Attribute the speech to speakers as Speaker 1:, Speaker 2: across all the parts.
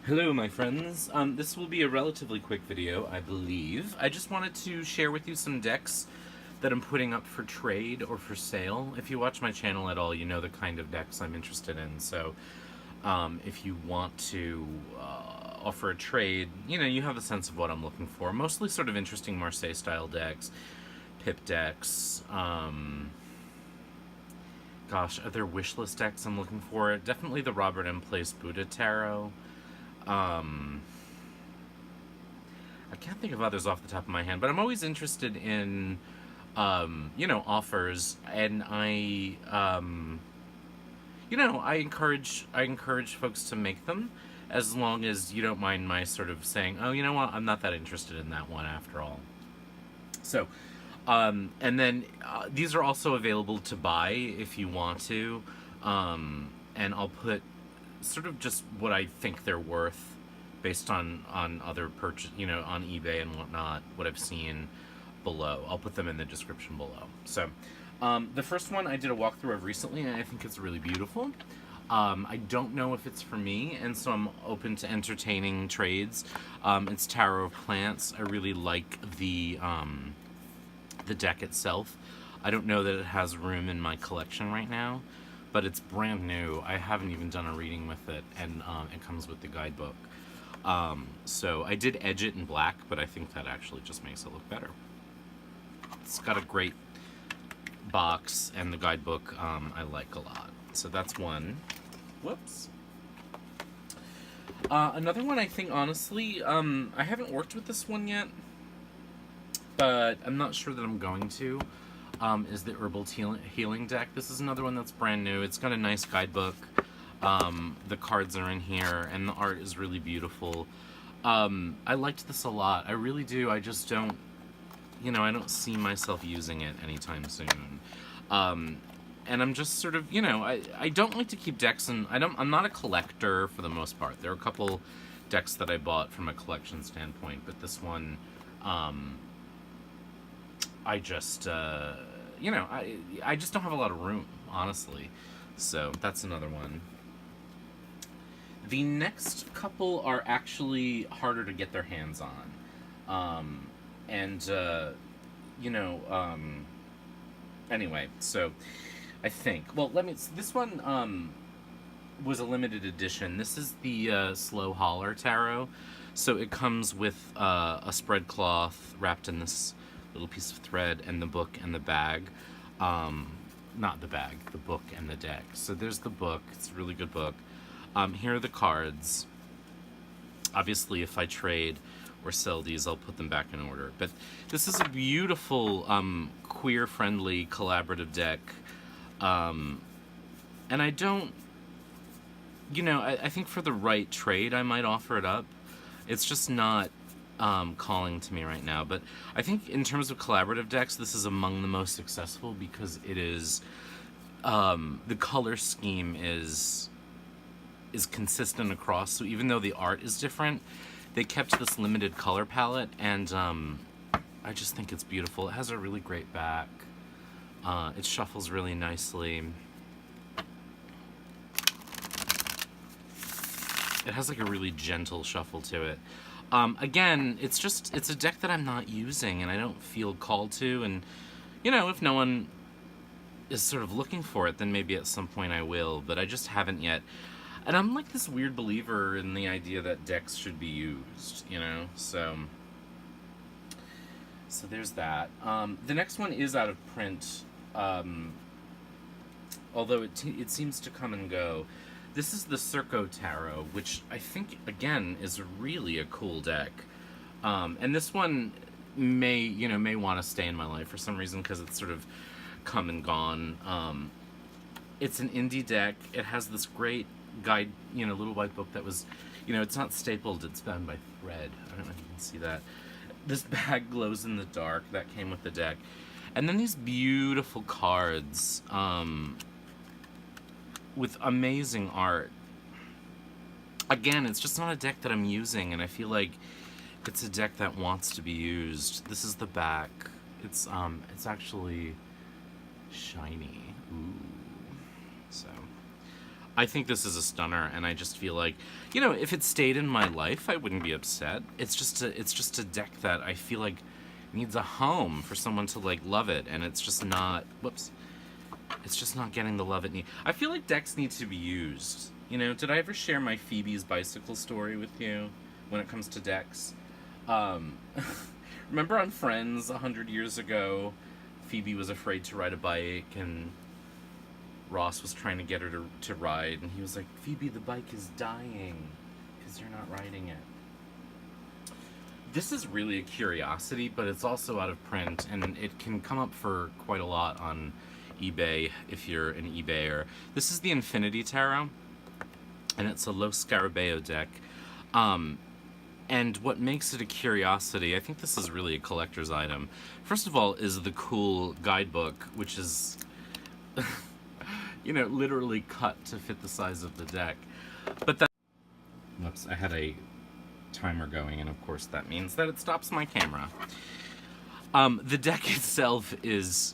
Speaker 1: Hello, my friends. This will be a relatively quick video, I believe. I just wanted to share with you some decks that I'm putting up for trade or for sale. If you watch my channel at all, you know the kind of decks I'm interested in. So if you want to offer a trade, you have a sense of what I'm looking for. Mostly sort of interesting Marseille-style decks, pip decks. Gosh, are there wish list decks I'm looking for? Definitely the Robert M. Place Buddha Tarot. I can't think of others off the top of my head, but I'm always interested in, offers, and I encourage folks to make them, as long as you don't mind my sort of saying, oh, you know what, I'm not that interested in that one after all. So, and then these are also available to buy if you want to, and I'll put sort of just what I think they're worth based on other purchase, on eBay and whatnot, what I've seen below. I'll put them in the description below. So the first one I did a walkthrough of recently, and I think it's really beautiful. I don't know if it's for me, and so I'm open to entertaining trades. It's Tarot of Clance. I really like the deck itself. I don't know that it has room in my collection right now, but it's brand new. I haven't even done a reading with it, and it comes with the guidebook. So I did edge it in black, but I think that actually just makes it look better. It's got a great box, and the guidebook I like a lot. So that's one. Whoops. Another one, I think, honestly, I haven't worked with this one yet, but I'm not sure that I'm going to. Is the Herbal Tea Healing deck. This is another one that's brand new. It's got a nice guidebook. The cards are in here, and the art is really beautiful. I liked this a lot. I really do. I just don't, I don't see myself using it anytime soon. And I'm just sort of, I don't like to keep decks, and I'm not a collector for the most part. There are a couple decks that I bought from a collection standpoint, but this one, I just, I just don't have a lot of room, honestly. So that's another one. The next couple are actually harder to get their hands on. Anyway, so I think, well, this one was a limited edition. This is the Slow Holler Tarot. So it comes with a spread cloth wrapped in this little piece of thread, and the book and the bag. Not the bag, the book and the deck. So there's the book. It's a really good book. Here are the cards. Obviously, if I trade or sell these, I'll put them back in order. But this is a beautiful, queer-friendly, collaborative deck. And I don't, I think for the right trade, I might offer it up. It's just not calling to me right now, but I think in terms of collaborative decks, this is among the most successful because it is the color scheme is consistent across. So even though the art is different, they kept this limited color palette, and I just think it's beautiful. It has a really great back. It shuffles really nicely. It has like a really gentle shuffle to it. Again, it's a deck that I'm not using, and I don't feel called to, and, if no one is sort of looking for it, then maybe at some point I will, but I just haven't yet. And I'm like this weird believer in the idea that decks should be used, so there's that. The next one is out of print, although it seems to come and go. This is the Surco Tarot, which I think, again, is really a cool deck. And this one may want to stay in my life for some reason, because it's sort of come and gone. It's an indie deck. It has this great guide, little white book that was, it's not stapled, it's bound by thread. I don't know if you can see that. This bag glows in the dark. That came with the deck. And then these beautiful cards, with amazing art. Again, it's just not a deck that I'm using, and I feel like it's a deck that wants to be used. This is the back. It's actually shiny. Ooh. So I think this is a stunner, and I just feel like, you know, if it stayed in my life, I wouldn't be upset. It's just a deck that I feel like needs a home for someone to like love it, and it's just not. Whoops. It's just not getting the love it needs. I feel like decks need to be used. You know, did I ever share my Phoebe's bicycle story with you when it comes to decks? Um, Remember on Friends 100 years ago, Phoebe was afraid to ride a bike, and Ross was trying to get her to ride, and he was like, Phoebe, the bike is dying because you're not riding it. This is really a curiosity, but it's also out of print, and it can come up for quite a lot on eBay if you're an eBayer. This is the Infinity Tarot, and it's a Los Scarabeo deck. And what makes it a curiosity, I think this is really a collector's item. First of all, is the cool guidebook, which is, you know, literally cut to fit the size of the deck. But that, whoops, I had a timer going, and of course that means that it stops my camera. The deck itself is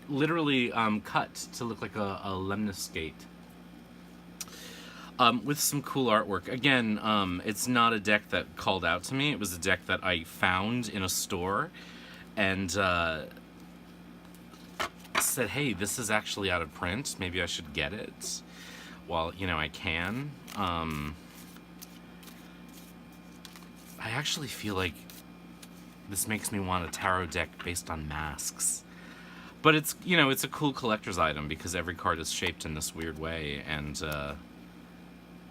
Speaker 1: literally cut to look like a lemniscate. With some cool artwork. Again, it's not a deck that called out to me. It was a deck that I found in a store and said, hey, this is actually out of print. Maybe I should get it while, you know, I can. I actually feel like this makes me want a tarot deck based on masks. But it's, you know, it's a cool collector's item because every card is shaped in this weird way, and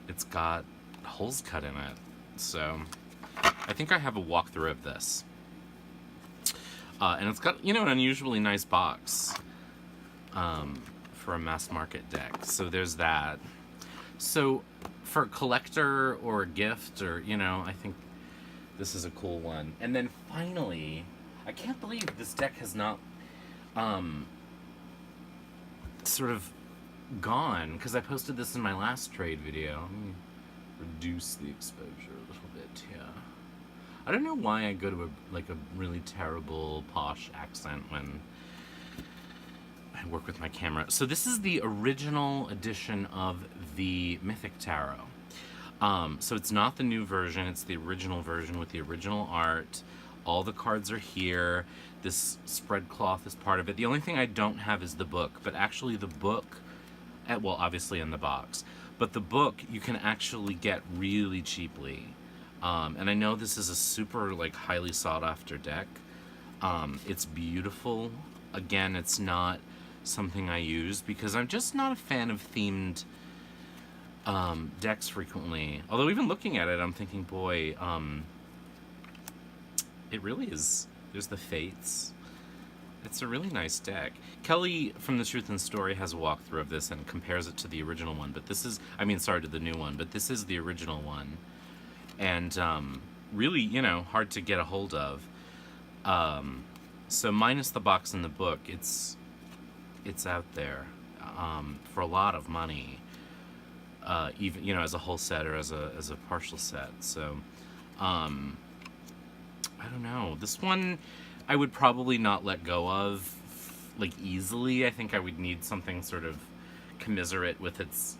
Speaker 1: it's got holes cut in it. So I think I have a walkthrough of this. And it's got, you know, an unusually nice box for a mass market deck. So there's that. So for a collector or a gift, or, you know, I think this is a cool one. And then finally, I can't believe this deck has not sort of gone, because I posted this in my last trade video. Let me reduce the exposure a little bit here. I don't know why I go to a really terrible posh accent when I work with my camera. So this is the original edition of the Mythic Tarot. So it's not the new version, it's the original version with the original art. All the cards are here. This spread cloth is part of it. The only thing I don't have is the book, but actually the book, well, obviously in the box, but the book you can actually get really cheaply. And I know this is a super, like, highly sought after deck. It's beautiful. Again, it's not something I use because I'm just not a fan of themed decks frequently. Although even looking at it, I'm thinking, boy, it really is. There's the Fates. It's a really nice deck. Kelly from The Truth and Story has a walkthrough of this and compares it to the original one, but this is, I mean, sorry, to the new one, but this is the original one. And really, you know, hard to get a hold of. So minus the box and the book, it's out there for a lot of money, even, you know, as a whole set or as a partial set. So I don't know. This one I would probably not let go of, like, easily. I think I would need something sort of commiserate with its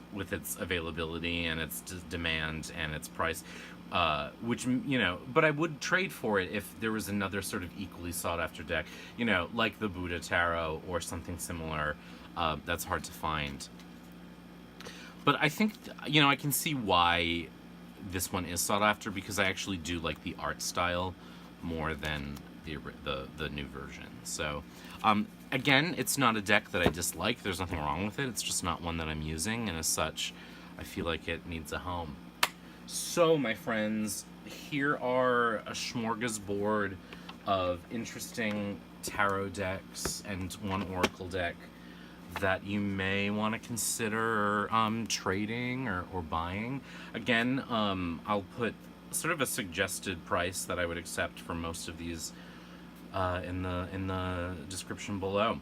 Speaker 1: availability and its demand and its price, which, you know, but I would trade for it if there was another sort of equally sought after deck, you know, like the Buddha Tarot or something similar. That's hard to find. But I think, you know, I can see why this one is sought after, because I actually do like the art style more than the new version. So again, it's not a deck that I dislike. There's nothing wrong with it. It's just not one that I'm using, and as such, I feel like it needs a home. So, my friends, here are a smorgasbord of interesting tarot decks and one oracle deck that you may want to consider trading or buying. Again, I'll put sort of a suggested price that I would accept for most of these in the description below.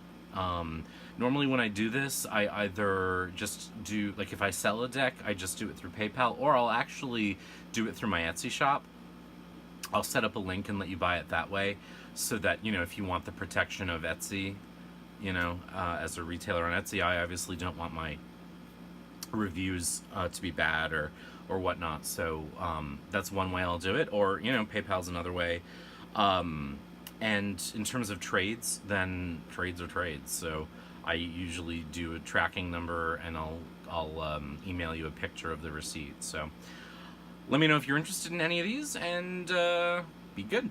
Speaker 1: Normally when I do this, I either just do, like, if I sell a deck, I just do it through PayPal, or I'll actually do it through my Etsy shop. I'll set up a link and let you buy it that way, so that, you know, if you want the protection of Etsy, you know, as a retailer on Etsy, I obviously don't want my reviews to be bad or whatnot. So that's one way I'll do it. Or, you know, PayPal's another way. And in terms of trades, then trades are trades. So I usually do a tracking number, and I'll email you a picture of the receipt. So let me know if you're interested in any of these, and be good.